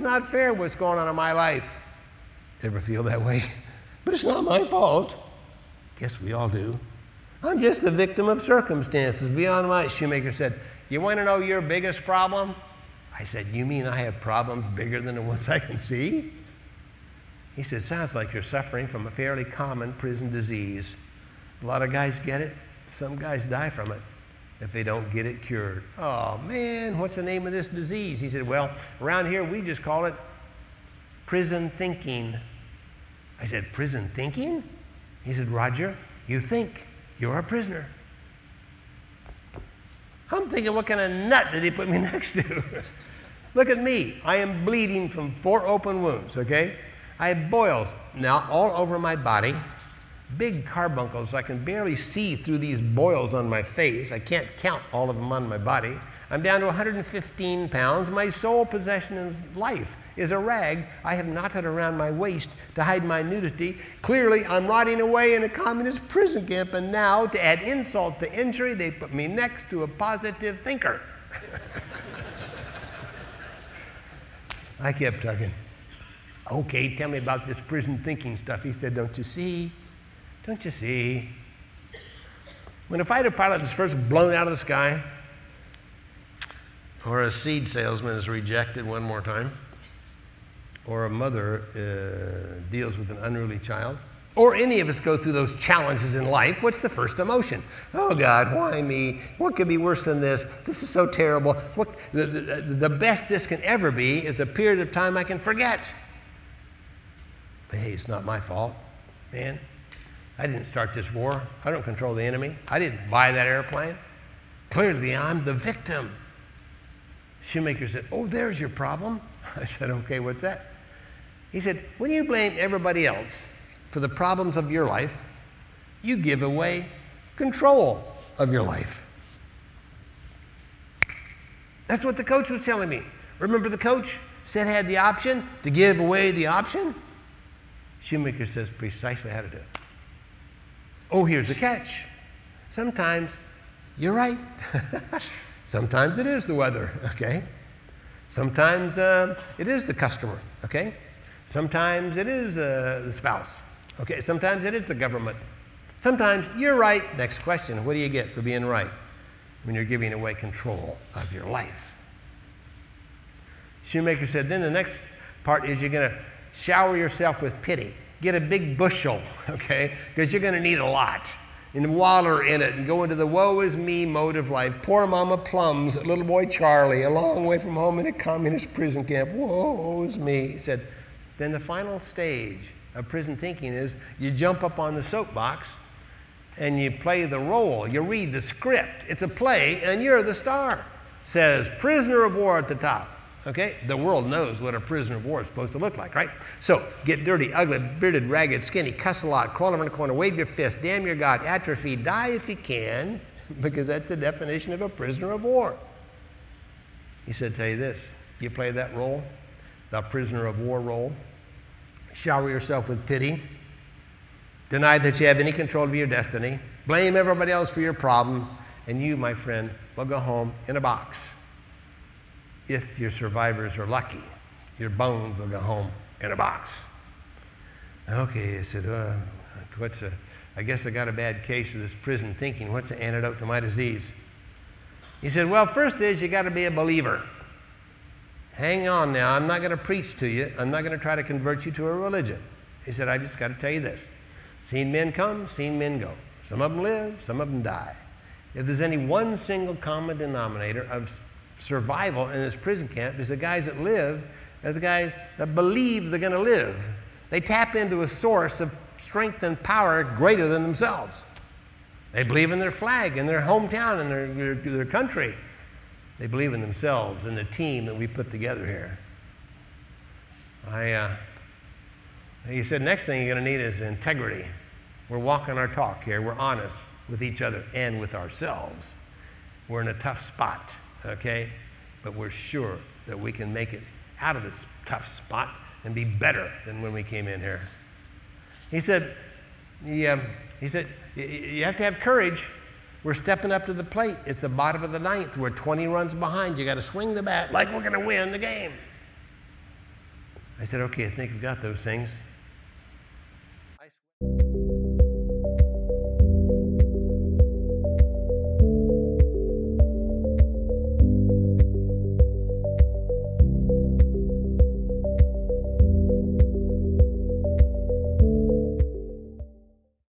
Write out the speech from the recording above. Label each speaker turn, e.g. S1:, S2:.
S1: not fair what's going on in my life. Ever feel that way? But it's not my fault. Guess we all do. I'm just the victim of circumstances beyond my. Shoemaker said, you want to know your biggest problem? I said, you mean I have problems bigger than the ones I can see? He said, sounds like you're suffering from a fairly common prison disease. A lot of guys get it. Some guys die from it if they don't get it cured. Oh, man, what's the name of this disease? He said, well, around here we just call it prison thinking. I said, prison thinking? He said, Roger, you think you're a prisoner. I'm thinking, what kind of nut did he put me next to? Look at me. I am bleeding from 4 open wounds, okay? I have boils now all over my body, big carbuncles. I can barely see through these boils on my face. I can't count all of them on my body. I'm down to 115 pounds. My sole possession in life is a rag I have knotted around my waist to hide my nudity. Clearly, I'm rotting away in a communist prison camp, and now, to add insult to injury, they put me next to a positive thinker. I kept tugging. Okay, tell me about this prison thinking stuff. He said, don't you see? Don't you see? When a fighter pilot is first blown out of the sky, or a seed salesman is rejected one more time, or a mother deals with an unruly child, or any of us go through those challenges in life, what's the first emotion? Oh, God, why me? What could be worse than this? This is so terrible. The best this can ever be is a period of time I can forget. But hey, it's not my fault, man. I didn't start this war. I don't control the enemy. I didn't buy that airplane. Clearly, I'm the victim. Shoemaker said, oh, there's your problem. I said, okay, what's that? He said, when you blame everybody else for the problems of your life, you give away control of your life. That's what the coach was telling me. Remember the coach said had the option to give away the option? Shoemaker says precisely how to do it. Oh, here's the catch. Sometimes you're right. Sometimes it is the weather, okay? Sometimes it is the customer, okay? Sometimes it is the spouse, okay? Sometimes it is the government. Sometimes you're right. Next question, what do you get for being right when you're giving away control of your life? Shoemaker said, then the next part is you're going to shower yourself with pity. Get a big bushel, okay? Because you're going to need a lot. And waller in it and go into the woe is me mode of life. Poor Mama Plums, little boy Charlie, a long way from home in a communist prison camp. Woe is me. He said, then the final stage of prison thinking is you jump up on the soapbox and you play the role. You read the script. It's a play and you're the star. Says prisoner of war at the top. Okay? The world knows what a prisoner of war is supposed to look like, right? So, get dirty, ugly, bearded, ragged, skinny, cuss a lot, crawl over in the corner, wave your fist, damn your God, atrophy, die if you can, because that's the definition of a prisoner of war. He said, tell you this, you play that role, the prisoner of war role, shower yourself with pity, deny that you have any control of your destiny, blame everybody else for your problem, and you, my friend, will go home in a box. If your survivors are lucky, your bones will go home in a box. Okay, I said, I guess I got a bad case of this prison thinking. What's the antidote to my disease? He said, well, first is you got to be a believer. Hang on now, I'm not going to preach to you. I'm not going to try to convert you to a religion. He said, I just got to tell you this. Seen men come, seen men go. Some of them live, some of them die. If there's any one single common denominator of survival in this prison camp, is the guys that live are the guys that believe they're going to live. They tap into a source of strength and power greater than themselves. They believe in their flag, in their hometown, in their country. They believe in themselves and the team that we put together here. He said, next thing you're going to need is integrity. We're walking our talk here. We're honest with each other and with ourselves. We're in a tough spot, okay? But we're sure that we can make it out of this tough spot and be better than when we came in here. He said, you have to have courage. We're stepping up to the plate. It's the bottom of the ninth. We're 20 runs behind. You got to swing the bat like we're going to win the game. I said, okay, I think I've got those things.